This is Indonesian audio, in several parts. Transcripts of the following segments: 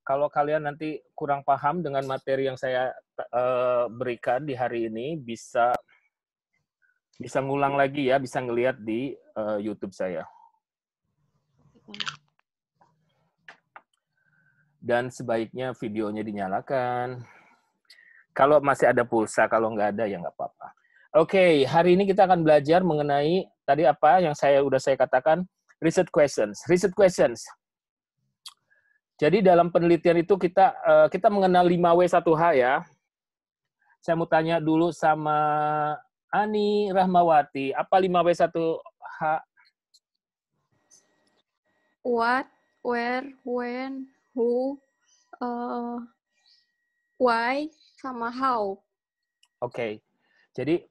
Kalau kalian nanti kurang paham dengan materi yang saya berikan di hari ini, bisa ngulang lagi ya, bisa ngelihat di YouTube saya. Dan sebaiknya videonya dinyalakan. Kalau masih ada pulsa, kalau nggak ada ya nggak apa-apa. Oke, hari ini kita akan belajar mengenai tadi apa yang udah saya katakan, research questions. Research questions. Jadi dalam penelitian itu kita mengenal 5W1H ya. Saya mau tanya dulu sama Ani Rahmawati, apa 5W1H? What, where, when, who, why, sama how. Oke. Jadi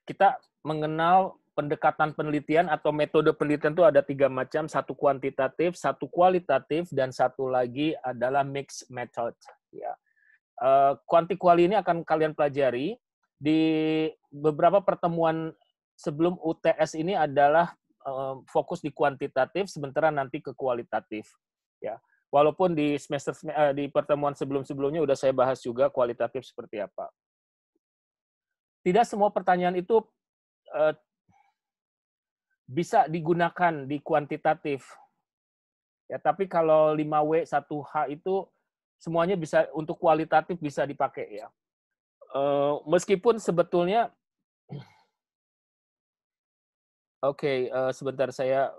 kita mengenal pendekatan penelitian atau metode penelitian itu ada 3 macam, satu kuantitatif, satu kualitatif, dan satu lagi adalah mixed method. Ya. Kuanti-kuali ini akan kalian pelajari di beberapa pertemuan sebelum UTS ini adalah fokus di kuantitatif, sementara nanti ke kualitatif. Ya. Walaupun di di pertemuan sebelum-sebelumnya udah saya bahas juga kualitatif seperti apa. Tidak semua pertanyaan itu bisa digunakan di kuantitatif. Ya, tapi kalau 5W1H itu semuanya bisa untuk kualitatif bisa dipakai ya. Meskipun sebetulnya sebentar saya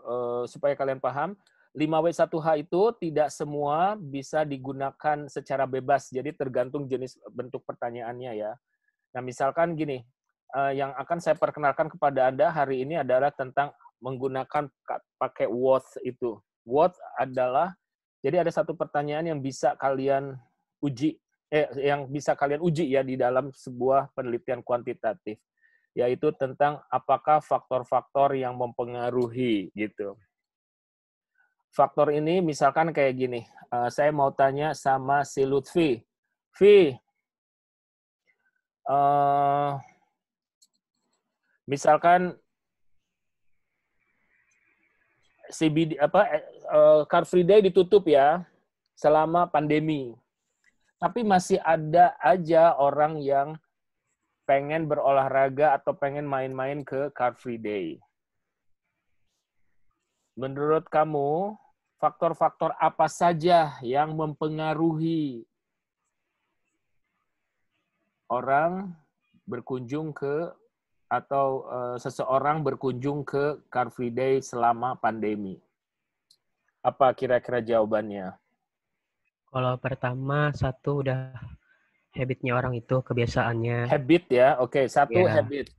supaya kalian paham, 5W1H itu tidak semua bisa digunakan secara bebas, jadi tergantung jenis bentuk pertanyaannya ya. Nah, misalkan gini, yang akan saya perkenalkan kepada Anda hari ini adalah tentang menggunakan pakai what itu. What adalah, jadi ada satu pertanyaan yang bisa kalian uji, ya di dalam sebuah penelitian kuantitatif, yaitu tentang apakah faktor-faktor yang mempengaruhi gitu. Faktor ini misalkan kayak gini, saya mau tanya sama si Lutfi. Misalkan Car Free Day ditutup ya selama pandemi. Tapi masih ada aja orang yang pengen berolahraga atau pengen main-main ke Car Free Day. Menurut kamu, faktor-faktor apa saja yang mempengaruhi orang berkunjung ke atau seseorang berkunjung ke Car Free Day selama pandemi? Apa kira-kira jawabannya? Kalau pertama, satu udah habitnya orang itu, kebiasaannya. Habit ya, oke. Satu Ya. habit.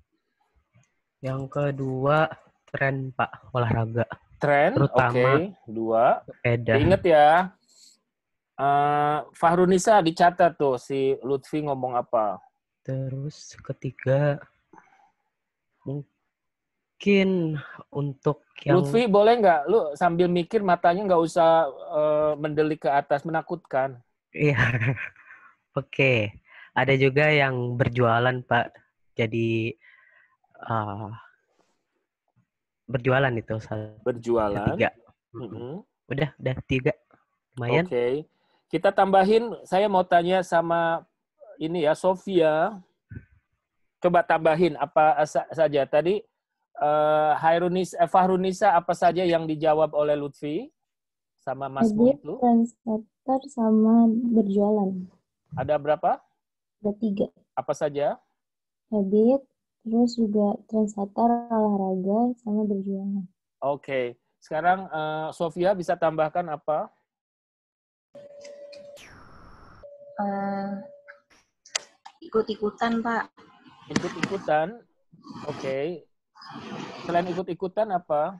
Yang kedua, tren Pak, olahraga. Tren, Terutama 2. sepeda. Diingat ya. Fahrunisa dicatat tuh si Lutfi ngomong apa. Terus ketiga, mungkin untuk yang... Lutfi boleh nggak lu sambil mikir matanya nggak usah mendelik ke atas, menakutkan. Iya, oke. Ada juga yang berjualan Pak, jadi berjualan itu. Berjualan. Ketiga. Udah 3. Lumayan. Oke. Kita tambahin, saya mau tanya sama ini ya, Sofia. Coba tambahin apa saja tadi. Fahrunisa apa saja yang dijawab oleh Lutfi sama Masmu habit, itu? trendsetter, sama berjualan. Ada berapa? Ada 3. Apa saja? Habit, terus juga trendsetter, olahraga, sama berjualan. Oke. Sekarang Sofia bisa tambahkan apa? Ikut-ikutan, Pak. Ikut-ikutan. Oke. Selain ikut-ikutan apa?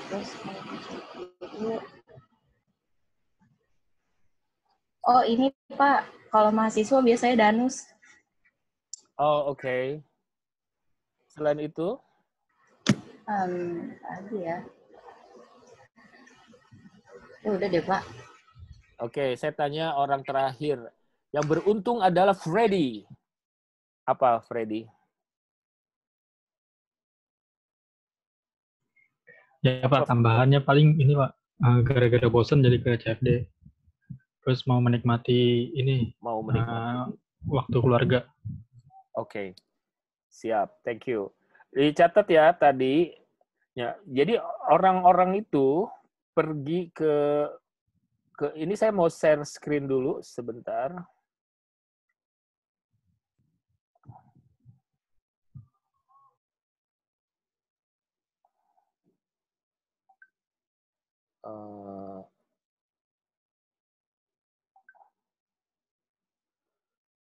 Terus ini Pak, kalau mahasiswa biasanya danus. Oh, oke. Selain itu? Lagi ya. Udah deh, Pak. Oke, saya tanya orang terakhir. Yang beruntung adalah Freddy. Apa, Freddy? Ya Pak, tambahannya paling ini Pak, Gara-gara bosan jadi ke CFD. Terus mau menikmati ini Mau menikmati. waktu keluarga. Oke. Siap. Thank you. Dicatat ya tadi. Ya, jadi orang-orang itu pergi ke ini saya mau share screen dulu sebentar.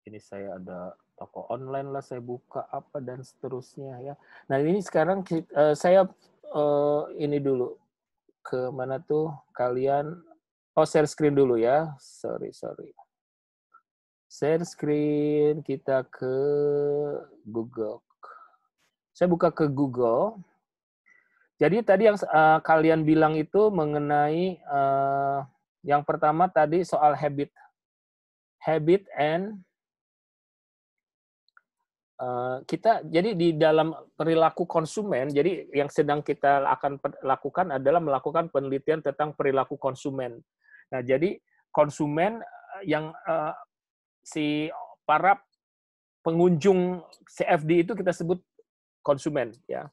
Ini saya ada toko online lah, saya buka apa dan seterusnya ya. Nah ini sekarang saya ini dulu ke mana tuh kalian? Oh share screen dulu ya. Sorry. Share screen kita ke Google. Saya buka ke Google. Jadi tadi yang kalian bilang itu mengenai yang pertama tadi soal habit and kita jadi di dalam perilaku konsumen. Jadi yang sedang kita akan lakukan adalah melakukan penelitian tentang perilaku konsumen. Nah, jadi konsumen yang si para pengunjung CFD itu kita sebut konsumen ya.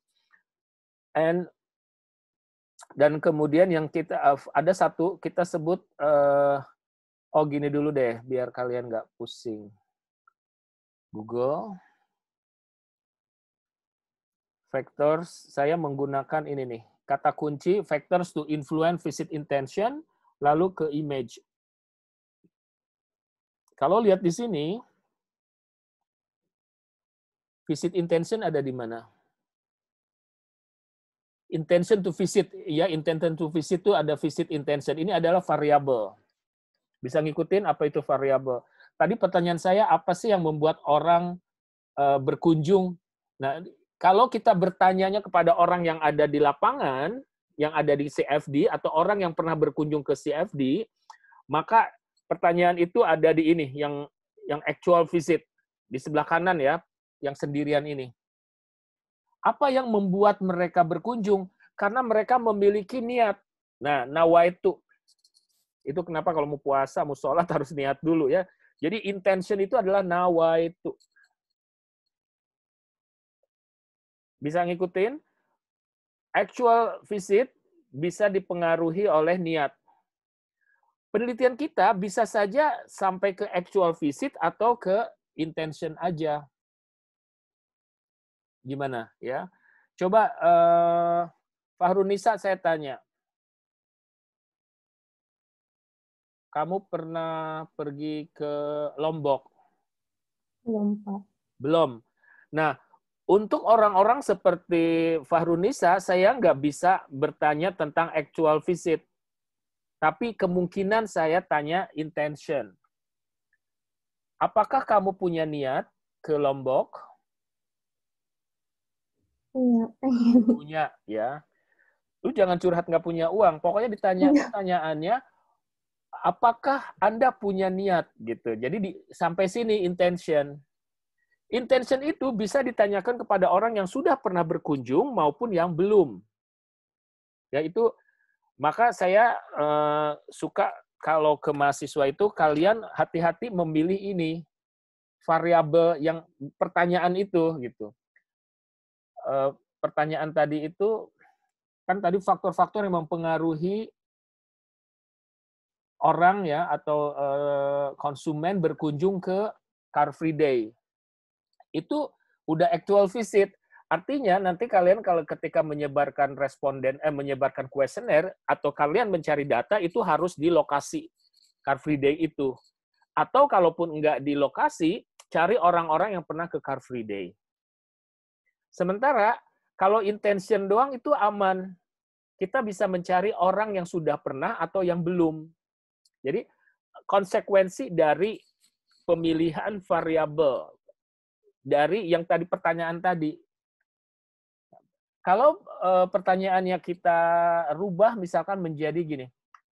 Dan kemudian yang kita ada satu kita sebut gini dulu deh biar kalian nggak pusing. Google factors, saya menggunakan ini nih kata kunci factors to influence visit intention lalu ke image. Kalau lihat di sini visit intention ada di mana? Intention to visit, ya intention to visit itu ada visit intention. Ini adalah variabel. Bisa ngikutin apa itu variabel. Tadi pertanyaan saya, apa sih yang membuat orang berkunjung? Nah, kalau kita bertanyanya kepada orang yang ada di lapangan, yang ada di CFD, atau orang yang pernah berkunjung ke CFD, maka pertanyaan itu ada di ini, yang actual visit. Di sebelah kanan ya, yang sendirian ini. Apa yang membuat mereka berkunjung? Karena mereka memiliki niat. Nah, nawaitu. Itu kenapa kalau mau puasa, mau sholat harus niat dulu ya. Jadi intention itu adalah nawaitu. Bisa ngikutin? Actual visit bisa dipengaruhi oleh niat. Penelitian kita bisa saja sampai ke actual visit atau ke intention aja. Gimana ya? Coba Fahrunisa saya tanya. Kamu pernah pergi ke Lombok? Belum, Pak. Belum. Nah, untuk orang-orang seperti Fahrunisa, saya nggak bisa bertanya tentang actual visit. Tapi kemungkinan saya tanya intention. Apakah kamu punya niat ke Lombok? Punya, ya. Lu jangan curhat nggak punya uang. Pokoknya ditanya pertanyaannya, apakah Anda punya niat? Gitu. Jadi sampai sini intention. Intention itu bisa ditanyakan kepada orang yang sudah pernah berkunjung maupun yang belum. Ya itu, maka saya suka kalau ke mahasiswa itu kalian hati-hati memilih ini variabel yang pertanyaan itu gitu. Pertanyaan tadi itu kan tadi faktor-faktor yang mempengaruhi orang ya atau konsumen berkunjung ke Car Free Day. Itu udah actual visit. Artinya nanti kalian kalau ketika menyebarkan menyebarkan kuesioner atau kalian mencari data itu harus di lokasi Car Free Day itu. Atau kalaupun enggak di lokasi, cari orang-orang yang pernah ke Car Free Day. Sementara kalau intention doang itu aman. Kita bisa mencari orang yang sudah pernah atau yang belum. Jadi konsekuensi dari pemilihan variabel dari yang tadi pertanyaan tadi. Kalau pertanyaannya kita rubah misalkan menjadi gini,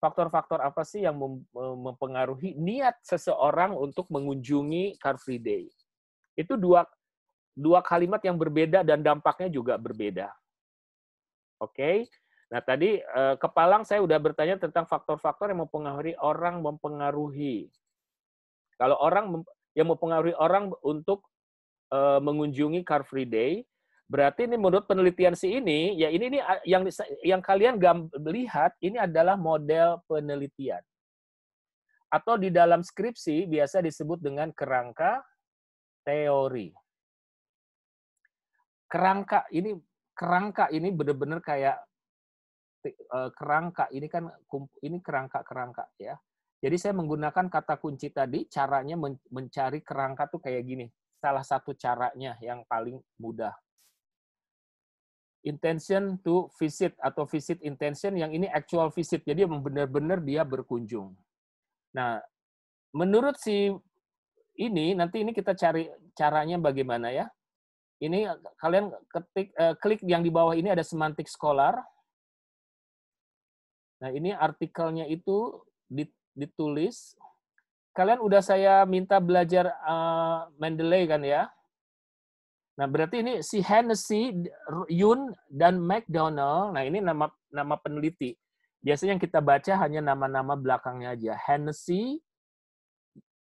faktor-faktor apa sih yang mempengaruhi niat seseorang untuk mengunjungi Car Free Day? Itu dua kalimat yang berbeda dan dampaknya juga berbeda. Oke? Nah, tadi Kepalang saya udah bertanya tentang faktor-faktor yang mempengaruhi orang mempengaruhi. Kalau yang mempengaruhi orang untuk mengunjungi Car Free Day, berarti ini menurut penelitian si ini, ya ini yang kalian lihat ini adalah model penelitian. Atau di dalam skripsi biasa disebut dengan kerangka teori. Kerangka ini benar-benar kayak kerangka, ini kan ini kerangka ya. Jadi saya menggunakan kata kunci tadi, caranya mencari kerangka tuh kayak gini. Salah satu caranya yang paling mudah. Intention to visit atau visit intention, yang ini actual visit. Jadi benar-benar dia berkunjung. Nah, menurut si ini, nanti ini kita cari caranya bagaimana ya. Ini kalian klik yang di bawah ini ada Semantic Scholar. Nah, ini artikelnya itu ditulis. Kalian udah saya minta belajar Mendeley kan ya? Nah, berarti ini si Hennessy, Yun, dan McDonald. Nah, ini nama peneliti. Biasanya yang kita baca hanya nama-nama belakangnya aja. Hennessy,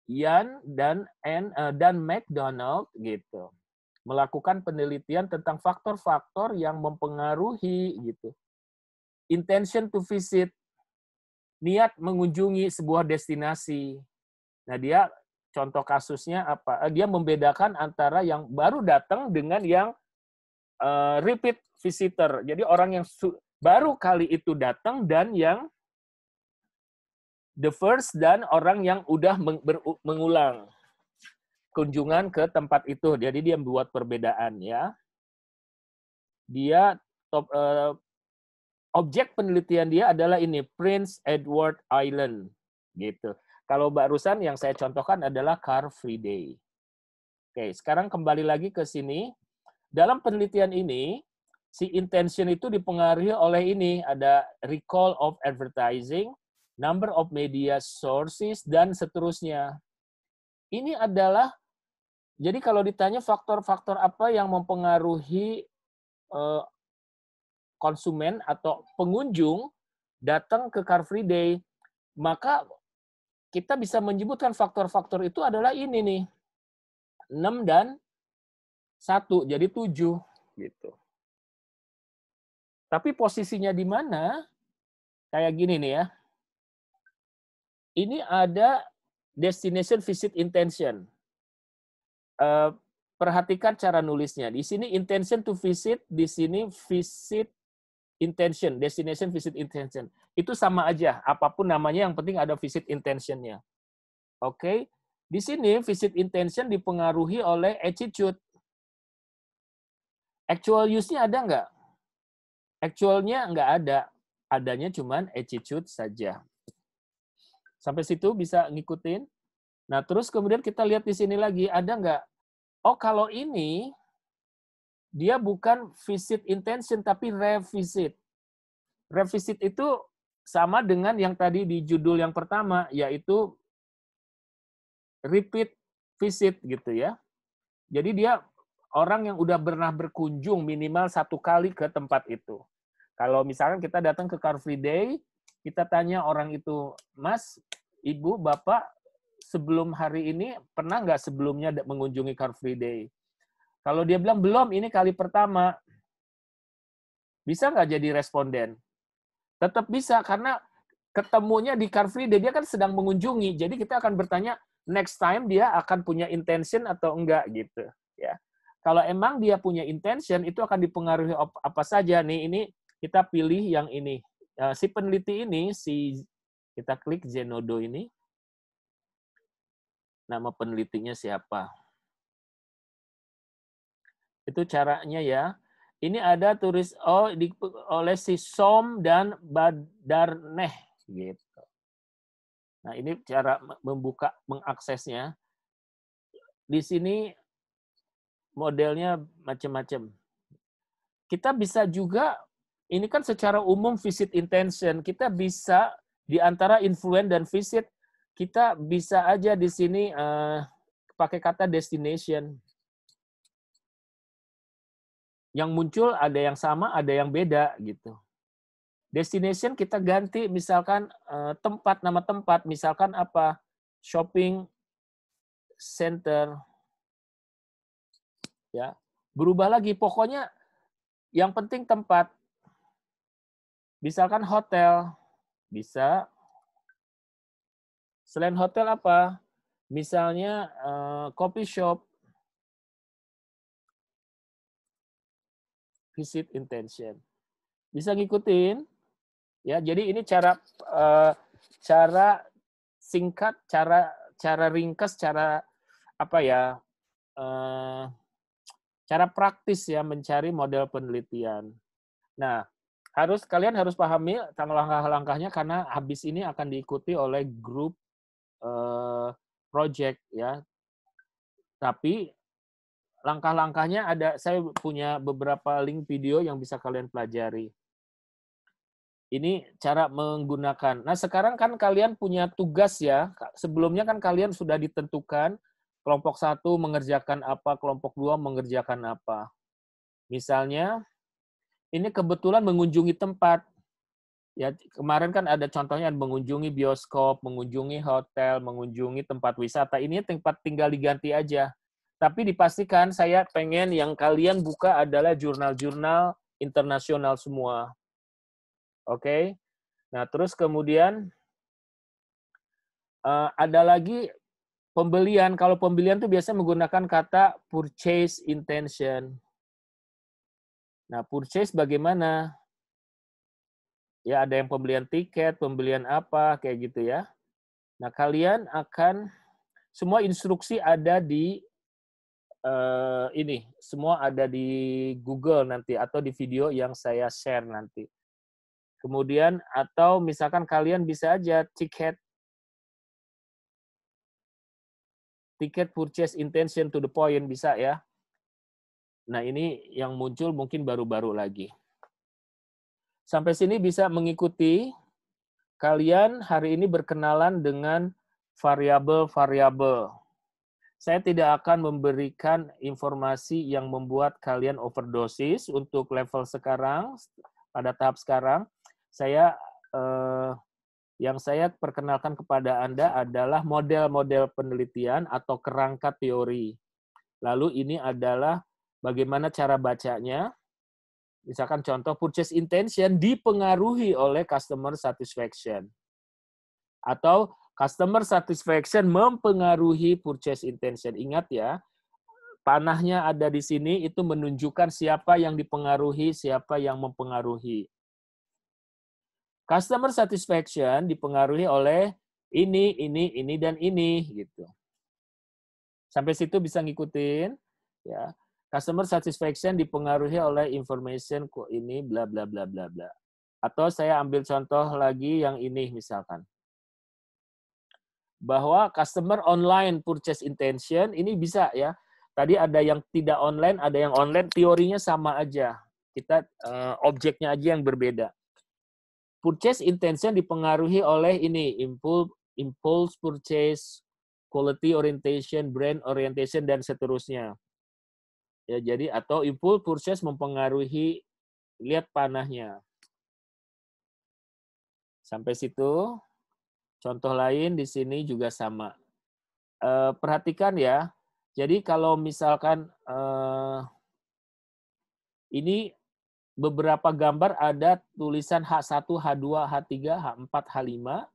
Yan, dan McDonald gitu. Melakukan penelitian tentang faktor-faktor yang mempengaruhi gitu. Intention to visit, niat mengunjungi sebuah destinasi. Nah, dia contoh kasusnya apa? Dia membedakan antara yang baru datang dengan yang repeat visitor. Jadi orang yang baru kali itu datang dan yang the first, dan orang yang udah mengulang kunjungan ke tempat itu. Jadi dia membuat perbedaan ya. Dia objek penelitian dia adalah ini, Prince Edward Island gitu. Kalau barusan yang saya contohkan adalah Car Free Day. Oke, sekarang kembali lagi ke sini. Dalam penelitian ini, si intention itu dipengaruhi oleh ini, ada recall of advertising, number of media sources, dan seterusnya. Ini adalah, jadi kalau ditanya faktor-faktor apa yang mempengaruhi konsumen atau pengunjung datang ke Car Free Day, maka kita bisa menyebutkan faktor-faktor itu adalah ini nih, 6 dan 1, jadi 7 gitu. Tapi posisinya di mana? Kayak gini nih ya. Ini ada destination visit intention. Perhatikan cara nulisnya. Di sini intention to visit, di sini visit intention, destination visit intention. Itu sama aja, apapun namanya yang penting ada visit intention-nya. Oke. Di sini visit intention dipengaruhi oleh attitude. Actual use-nya ada nggak? Actual-nya nggak ada. Adanya cuman attitude saja. Sampai situ bisa ngikutin? Nah, terus kemudian kita lihat di sini lagi, ada nggak? Oh, kalau ini dia bukan visit intention, tapi revisit. Revisit itu sama dengan yang tadi di judul yang pertama, yaitu repeat visit gitu ya. Jadi dia orang yang udah pernah berkunjung minimal 1 kali ke tempat itu. Kalau misalkan kita datang ke Car Free Day, kita tanya orang itu, Mas, Ibu, Bapak, sebelum hari ini pernah nggak sebelumnya mengunjungi Car Free Day? Kalau dia bilang belum, ini kali pertama, bisa nggak jadi responden? Tetap bisa, karena ketemunya di Car Free Day, dia kan sedang mengunjungi. Jadi kita akan bertanya, next time dia akan punya intention atau enggak gitu ya. Kalau emang dia punya intention, itu akan dipengaruhi apa saja nih. Ini kita pilih yang ini. Si peneliti ini, kita klik Zenodo ini. Nama penelitinya siapa? Itu caranya ya. Ini ada tulis oleh si Som dan Badarneh gitu. Nah, ini cara membuka, mengaksesnya. Di sini modelnya macam-macam. Kita bisa juga, ini kan secara umum visit intention, kita bisa di antara influence dan visit, kita bisa aja di sini pakai kata destination. Yang muncul ada yang sama, ada yang beda gitu. Destination kita ganti misalkan tempat, nama tempat, misalkan apa? Shopping center. Ya. Berubah lagi, pokoknya yang penting tempat. Misalkan hotel, bisa. Selain hotel apa? Misalnya coffee shop. Visit intention. Bisa ngikutin? Ya, jadi ini cara singkat, cara ringkas, cara apa ya? Cara praktis ya mencari model penelitian. Nah, kalian harus pahami langkah-langkahnya karena habis ini akan diikuti oleh grup project ya. Tapi langkah-langkahnya saya punya beberapa link video yang bisa kalian pelajari. Ini cara menggunakan. Nah, sekarang kan kalian punya tugas ya. Sebelumnya kan kalian sudah ditentukan kelompok 1 mengerjakan apa, kelompok 2 mengerjakan apa. Misalnya, ini kebetulan mengunjungi tempat. Ya, kemarin kan ada contohnya mengunjungi bioskop, mengunjungi hotel, mengunjungi tempat wisata. Ini tempat tinggal diganti aja. Tapi dipastikan saya pengen yang kalian buka adalah jurnal-jurnal internasional semua. Oke. Nah, terus kemudian ada lagi pembelian. Kalau pembelian itu biasanya menggunakan kata purchase intention. Nah, purchase bagaimana? Ya, ada yang pembelian tiket, pembelian apa, kayak gitu ya. Nah, kalian akan, semua instruksi ada di ini, semua ada di Google nanti, atau di video yang saya share nanti. Kemudian, atau misalkan kalian bisa aja tiket purchase intention to the point, bisa ya. Nah, ini yang muncul mungkin baru-baru lagi. Sampai sini bisa mengikuti. Kalian hari ini berkenalan dengan variabel-variabel. Saya tidak akan memberikan informasi yang membuat kalian overdosis untuk level sekarang, pada tahap sekarang. Yang saya perkenalkan kepada Anda adalah model-model penelitian atau kerangka teori. Lalu ini adalah bagaimana cara bacanya. Misalkan contoh, purchase intention dipengaruhi oleh customer satisfaction. Atau customer satisfaction mempengaruhi purchase intention. Ingat ya, panahnya ada di sini, itu menunjukkan siapa yang dipengaruhi, siapa yang mempengaruhi. Customer satisfaction dipengaruhi oleh ini, dan ini. Gitu. Sampai situ bisa ngikutin. Ya. Customer satisfaction dipengaruhi oleh information kok ini bla bla bla bla bla. Atau saya ambil contoh lagi yang ini misalkan. Bahwa customer online purchase intention ini bisa ya. Tadi ada yang tidak online, ada yang online, teorinya sama aja. Kita objeknya aja yang berbeda. Purchase intention dipengaruhi oleh ini, impulse purchase, quality orientation, brand orientation dan seterusnya. Ya, jadi atau impulse purchase mempengaruhi, lihat panahnya. Sampai situ. Contoh lain di sini juga sama. Perhatikan ya. Jadi kalau misalkan ini beberapa gambar ada tulisan H1, H2, H3, H4, H5.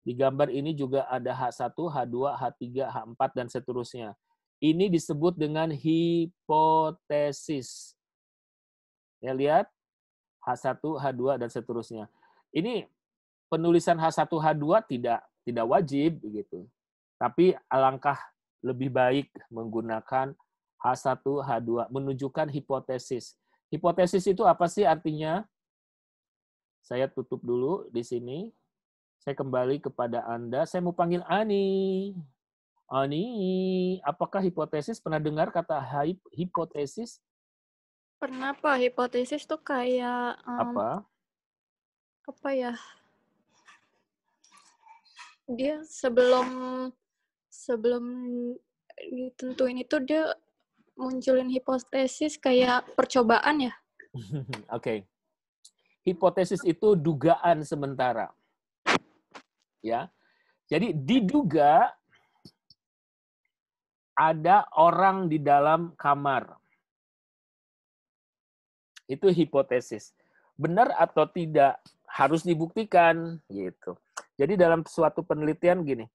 Di gambar ini juga ada H1, H2, H3, H4 dan seterusnya. Ini disebut dengan hipotesis. Ya, lihat H1, H2 dan seterusnya. Ini penulisan H1, H2 tidak wajib begitu. Tapi alangkah lebih baik menggunakan H1, H2 menunjukkan hipotesis. Hipotesis itu apa sih artinya? Saya tutup dulu di sini. Saya kembali kepada Anda. Saya mau panggil Ani. Ani, apakah hipotesis? Pernah dengar kata hipotesis? Pernah, Pak. Hipotesis tuh kayak Apa ya? Dia sebelum ditentuin itu dia munculin hipotesis kayak percobaan ya. Oke. hipotesis itu dugaan sementara. Ya. Jadi diduga ada orang di dalam kamar. Itu hipotesis. Benar atau tidak harus dibuktikan gitu. Jadi dalam suatu penelitian gini,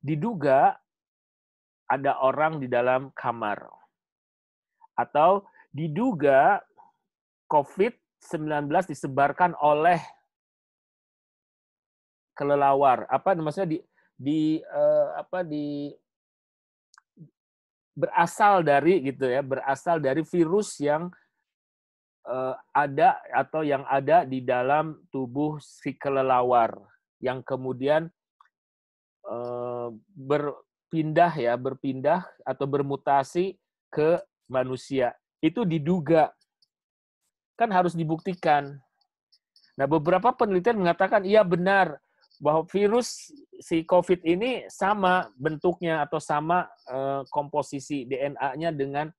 diduga ada orang di dalam kamar. Atau diduga COVID-19 disebarkan oleh kelelawar. Apa maksudnya berasal dari gitu ya, berasal dari virus yang ada atau yang ada di dalam tubuh si kelelawar yang kemudian berpindah atau bermutasi ke manusia. Itu diduga. Kan harus dibuktikan. Nah, beberapa penelitian mengatakan iya benar bahwa virus si COVID ini sama bentuknya atau sama komposisi DNA-nya dengan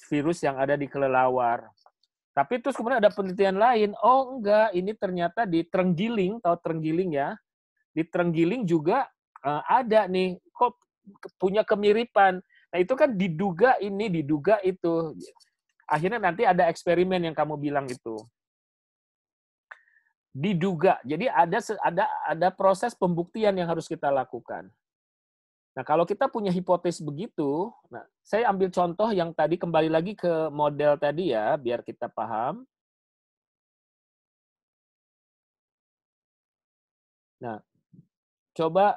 virus yang ada di kelelawar. Tapi terus kemudian ada penelitian lain, oh enggak, ini ternyata di terenggiling, tahu terenggiling ya? Di terenggiling juga ada nih, kok punya kemiripan. Nah itu kan diduga ini, diduga itu. Akhirnya nanti ada eksperimen yang kamu bilang itu. Diduga. Jadi ada proses pembuktian yang harus kita lakukan. Nah, kalau kita punya hipotesis begitu, nah, saya ambil contoh yang tadi kembali lagi ke model tadi ya, biar kita paham. Nah, coba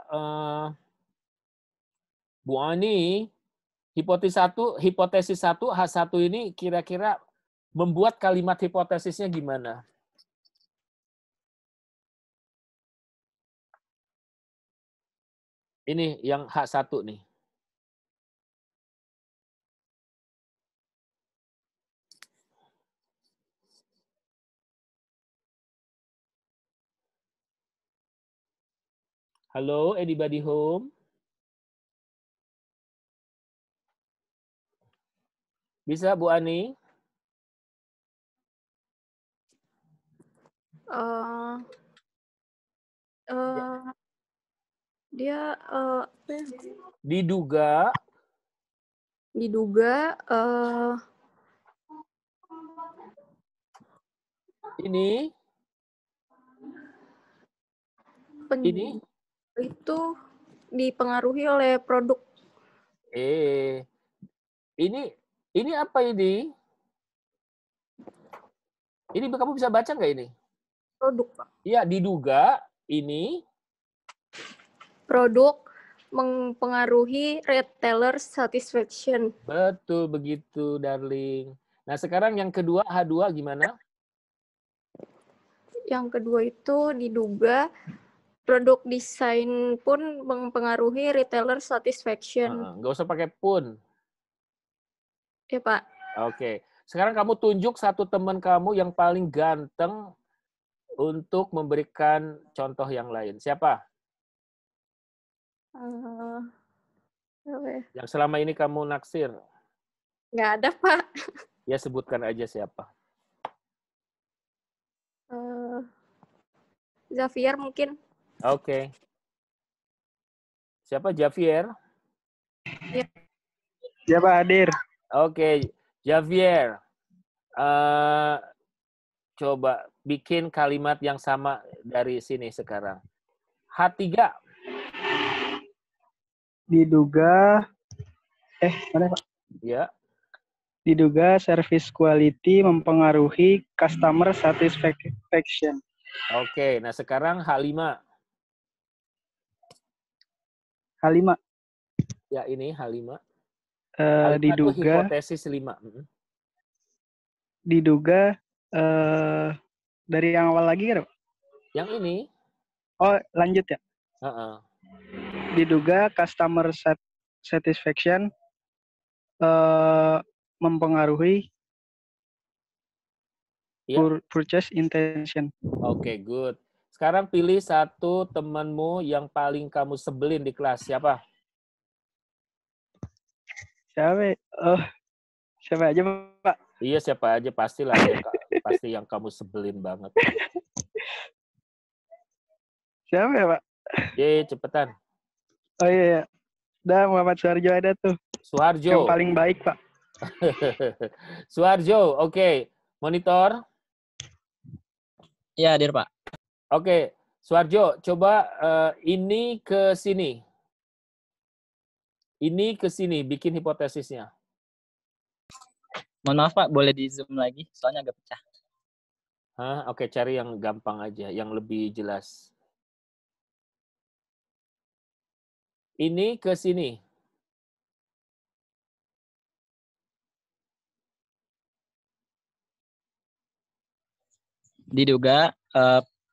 Bu Ani, hipotesis 1 H1 ini kira-kira membuat kalimat hipotesisnya gimana? Ini yang H1 nih. Halo, anybody home? Bisa, Bu Ani? Dia apa ya? Diduga ini itu dipengaruhi oleh produk. Ini apa ini? Ini kamu bisa baca nggak ini? Produk, Pak. Iya, diduga ini Produk mempengaruhi retailer satisfaction. betul begitu, darling. Nah, sekarang yang kedua, H2 gimana? Yang kedua itu diduga produk desain pun mempengaruhi retailer satisfaction. Nggak usah pakai pun. Ya, Pak. Oke. Sekarang kamu tunjuk satu teman kamu yang paling ganteng untuk memberikan contoh yang lain. Siapa? Yang selama ini kamu naksir? Nggak ada, Pak. Ya, sebutkan aja siapa. Xavier mungkin. Oke. Siapa Javier? Ya. Siapa hadir? Oke, Javier. Coba bikin kalimat yang sama dari sini sekarang. H3. Diduga mana Pak? Ya. Diduga service quality mempengaruhi customer satisfaction. Oke, nah sekarang H5. H5. Ya, ini H5. Diduga hipotesis 5. Diduga dari yang awal lagi kan? Yang ini. Oh, lanjut ya. Diduga customer satisfaction mempengaruhi purchase intention. Oke, good. Sekarang pilih satu temanmu yang paling kamu sebelin di kelas. Siapa? Siapa? Siapa aja, Pak? Iya, siapa aja. Pastilah. pasti yang kamu sebelin banget. Siapa ya, Pak? Cepetan. Oh iya, dah Muhammad Suharjo ada tuh. Yang Suharjo. paling baik, Pak. Suharjo, oke. Monitor. Iya, hadir, Pak. Oke, Suharjo, coba ini ke sini. Ini ke sini, bikin hipotesisnya. Mohon maaf, Pak. Boleh di zoom lagi? Soalnya agak pecah. Oke, cari yang gampang aja, yang lebih jelas. Ini ke sini. Diduga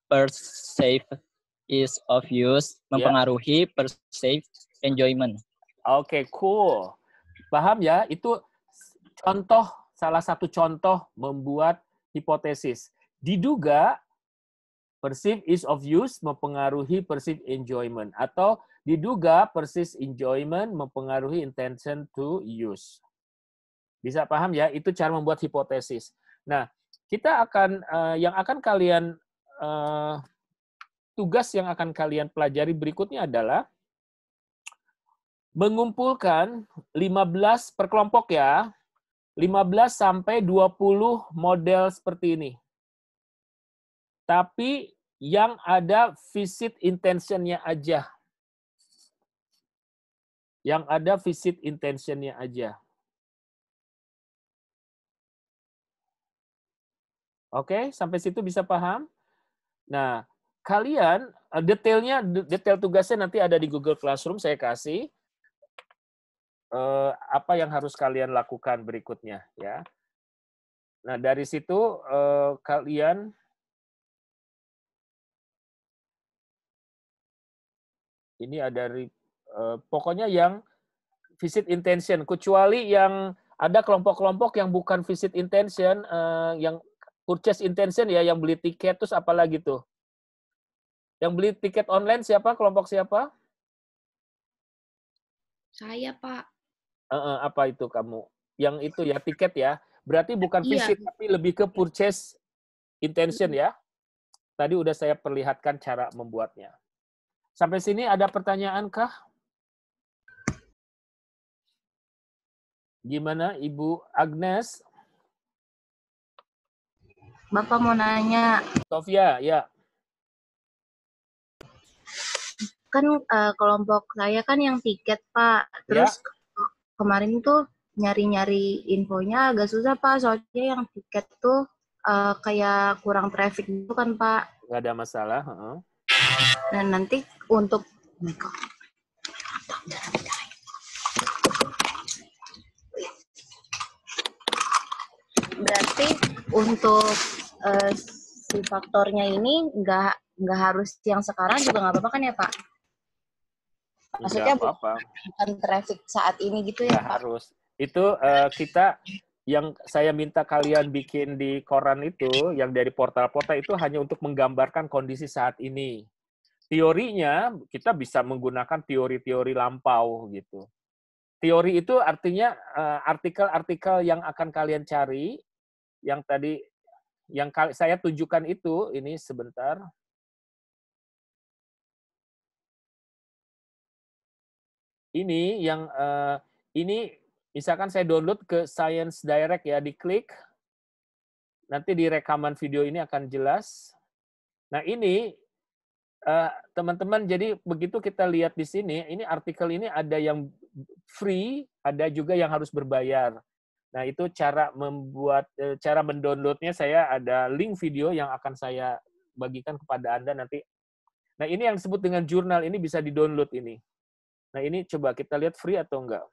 perceived ease of use mempengaruhi perceived enjoyment. Oke, cool. Paham ya? Itu contoh, salah satu contoh membuat hipotesis. Diduga perceived ease of use mempengaruhi perceived enjoyment. Atau diduga perceived enjoyment mempengaruhi intention to use. Bisa paham ya? Itu cara membuat hipotesis. Nah, kita akan, yang akan kalian, tugas yang akan kalian pelajari berikutnya adalah mengumpulkan 15 per kelompok ya, 15 sampai 20 model seperti ini. Tapi yang ada visit intention-nya aja. Yang ada visit intention-nya aja. Oke, sampai situ bisa paham? Nah, kalian detail tugasnya nanti ada di Google Classroom, saya kasih. Apa yang harus kalian lakukan berikutnya ya. Nah, dari situ kalian ini ada pokoknya yang visit intention, kecuali yang ada kelompok-kelompok yang bukan visit intention, yang purchase intention ya, yang beli tiket, terus apa lagi tuh? Yang beli tiket online siapa? Kelompok siapa? Saya, Pak. Apa itu kamu? Yang itu ya, tiket ya. Berarti bukan visit, tapi lebih ke purchase intention ya. Tadi udah saya perlihatkan cara membuatnya. Sampai sini ada pertanyaan kah? Gimana Ibu Agnes? Bapak mau nanya, Sofia, ya. kan kelompok saya kan yang tiket, Pak. Terus kemarin tuh nyari-nyari infonya agak susah, Pak. Soalnya yang tiket tuh kayak kurang traffic gitu kan, Pak. Nggak ada masalah. Dan nanti untuk berarti untuk si faktornya ini nggak harus yang sekarang juga nggak apa-apa kan ya, Pak? Maksudnya bukan traffic saat ini gitu ya, Pak? Harus. Itu kita yang saya minta kalian bikin di koran itu, yang dari portal-portal itu hanya untuk menggambarkan kondisi saat ini. Teorinya kita bisa menggunakan teori-teori lampau gitu. Teori itu artinya artikel-artikel yang akan kalian cari, yang tadi yang saya tunjukkan itu, ini sebentar. Ini yang ini misalkan saya download ke Science Direct ya, diklik, nanti di rekaman video ini akan jelas. Nah ini teman-teman, jadi begitu kita lihat di sini, ini artikel ini ada yang free, ada juga yang harus berbayar. Nah itu cara cara mendownloadnya, saya ada link video yang akan saya bagikan kepada Anda nanti. Nah ini yang disebut dengan jurnal, ini bisa di-download ini. Nah ini coba kita lihat free atau enggak.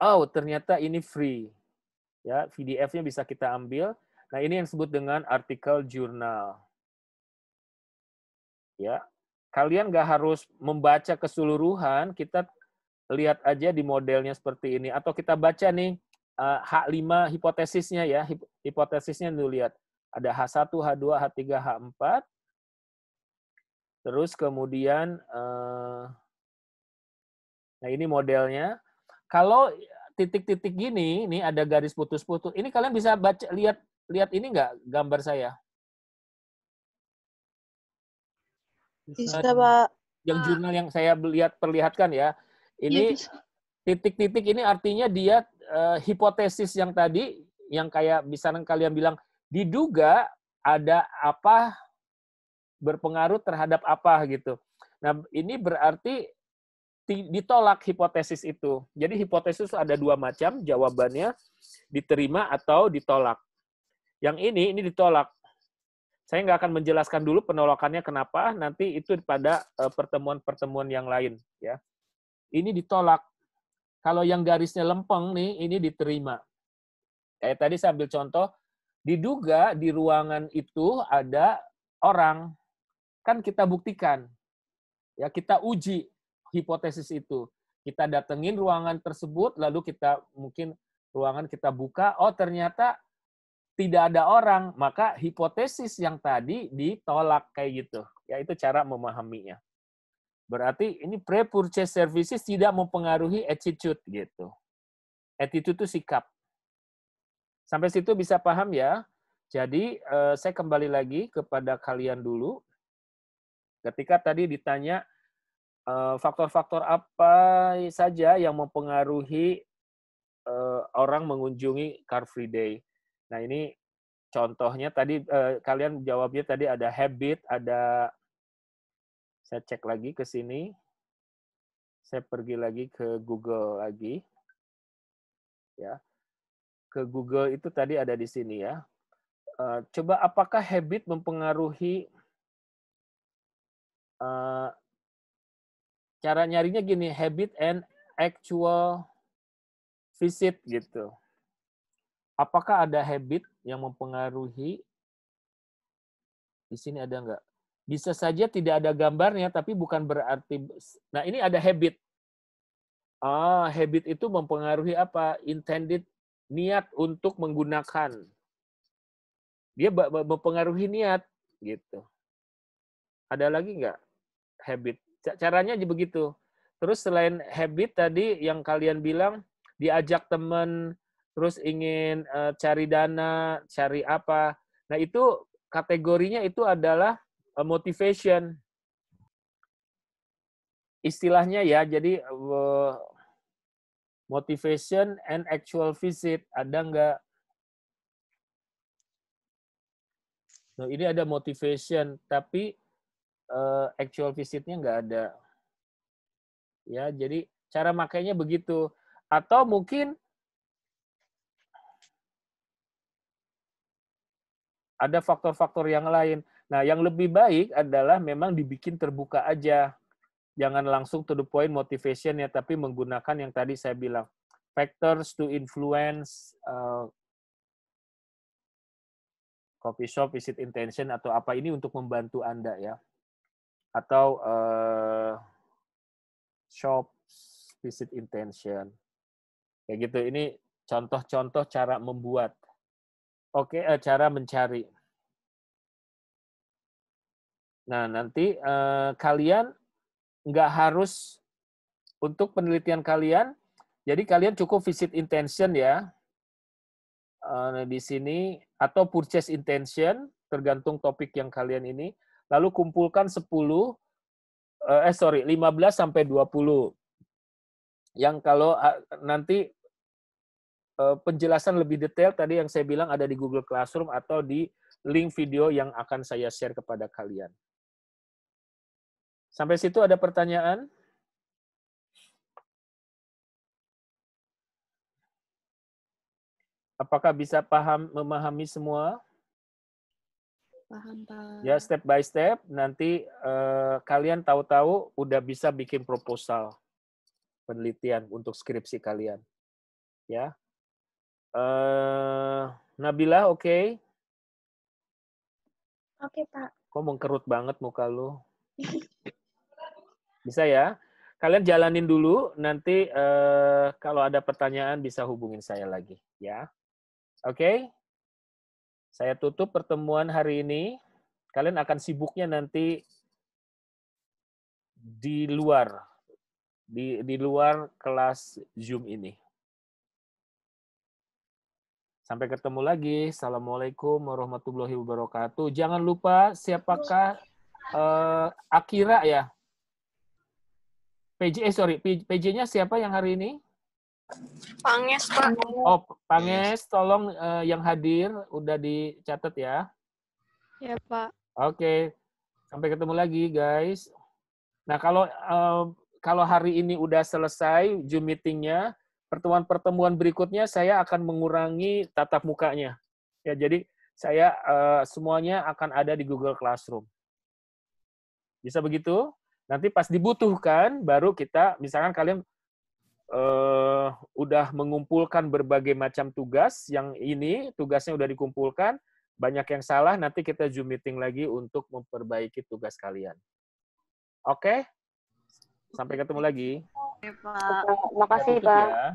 Oh, ternyata ini free. Ya, PDF-nya bisa kita ambil. Nah, ini yang disebut dengan artikel jurnal. Ya. Kalian nggak harus membaca keseluruhan, kita lihat aja di modelnya seperti ini. Atau kita baca nih H5 hipotesisnya ya. Hipotesisnya dulu lihat. Ada H1, H2, H3, H4. Terus kemudian, nah ini modelnya. Kalau titik-titik gini, ini ada garis putus-putus. Ini kalian bisa baca, lihat ini nggak gambar saya? Bisa, Pak. Yang jurnal yang saya perlihatkan ya. Ini titik-titik ini artinya dia hipotesis yang tadi, yang kayak misalnya kalian bilang, diduga ada apa berpengaruh terhadap apa gitu. Nah, ini berarti ditolak hipotesis itu. Jadi hipotesis ada dua macam, jawabannya diterima atau ditolak. Yang ini ditolak. Saya nggak akan menjelaskan dulu penolakannya kenapa, nanti itu pada pertemuan-pertemuan yang lain. Ya. Ini ditolak. Kalau yang garisnya lempeng nih, ini diterima. Kayak tadi saya ambil contoh, diduga di ruangan itu ada orang. Kan kita buktikan. Ya, kita uji hipotesis itu. Kita datengin ruangan tersebut, lalu ruangan kita buka, oh ternyata tidak ada orang, maka hipotesis yang tadi ditolak kayak gitu. Ya, itu cara memahaminya. Berarti ini pre-purchase services tidak mempengaruhi attitude gitu. Attitude itu sikap. Sampai situ bisa paham ya? Jadi saya kembali lagi kepada kalian dulu. Ketika tadi ditanya faktor-faktor apa saja yang mempengaruhi orang mengunjungi Car Free Day. Nah, ini contohnya tadi kalian jawabnya tadi ada habit, ada, saya cek lagi ke sini. Saya pergi lagi ke Google lagi. Ya. Ke Google itu tadi ada di sini ya. Coba apakah habit mempengaruhi cara nyarinya gini, habit and actual visit gitu. Apakah ada habit yang mempengaruhi? Di sini ada nggak? Bisa saja tidak ada gambarnya, tapi bukan berarti. Nah, ini ada habit. Habit itu mempengaruhi apa? Intended, niat untuk menggunakan. Dia mempengaruhi niat, gitu. Ada lagi nggak habit? Caranya begitu. Terus selain habit tadi yang kalian bilang, diajak teman, terus ingin cari dana, cari apa. Nah, itu kategorinya itu adalah motivation. Istilahnya ya, jadi motivation and actual visit. Ada nggak? Nah, ini ada motivation, tapi actual visitnya nggak ada. Ya, jadi cara makainya begitu. Atau mungkin ada faktor-faktor yang lain. Nah, yang lebih baik adalah memang dibikin terbuka aja. Jangan langsung to the point motivation ya, tapi menggunakan yang tadi saya bilang. Factors to influence coffee shop visit intention atau apa ini untuk membantu Anda ya. Atau shop visit intention. Kayak gitu. Ini contoh-contoh cara membuat. Oke, cara mencari. Nah, nanti kalian nggak harus untuk penelitian kalian, jadi kalian cukup visit intention ya. Di sini, atau purchase intention, tergantung topik yang kalian ini. Lalu kumpulkan 15 sampai 20. Yang kalau nanti penjelasan lebih detail tadi yang saya bilang ada di Google Classroom atau di link video yang akan saya share kepada kalian. Sampai situ ada pertanyaan? Apakah bisa memahami semua? Paham, Pak. Ya, step by step. Nanti kalian tahu-tahu udah bisa bikin proposal penelitian untuk skripsi kalian. Ya. Nabila, oke? Oke, Pak. Kok mengkerut banget muka lu? Bisa ya? Kalian jalanin dulu, nanti kalau ada pertanyaan bisa hubungin saya lagi. Ya. Oke? Saya tutup pertemuan hari ini. Kalian akan sibuknya nanti di luar kelas Zoom ini. Sampai ketemu lagi. Assalamualaikum warahmatullahi wabarakatuh. Jangan lupa siapakah Akira ya? PJ-nya siapa yang hari ini? Panges, Pak. Oh, Panges, tolong yang hadir udah dicatat ya. Ya, Pak. Oke. Sampai ketemu lagi, guys. Nah, kalau hari ini udah selesai Zoom meeting-nya, pertemuan-pertemuan berikutnya saya akan mengurangi tatap mukanya. Ya, jadi saya semuanya akan ada di Google Classroom. Bisa begitu? Nanti pas dibutuhkan baru kita, misalkan kalian udah mengumpulkan berbagai macam tugas, yang ini tugasnya udah dikumpulkan, banyak yang salah, nanti kita Zoom meeting lagi untuk memperbaiki tugas kalian. Oke? Sampai ketemu lagi. Pak. Makasih, Tutup Pak. ya.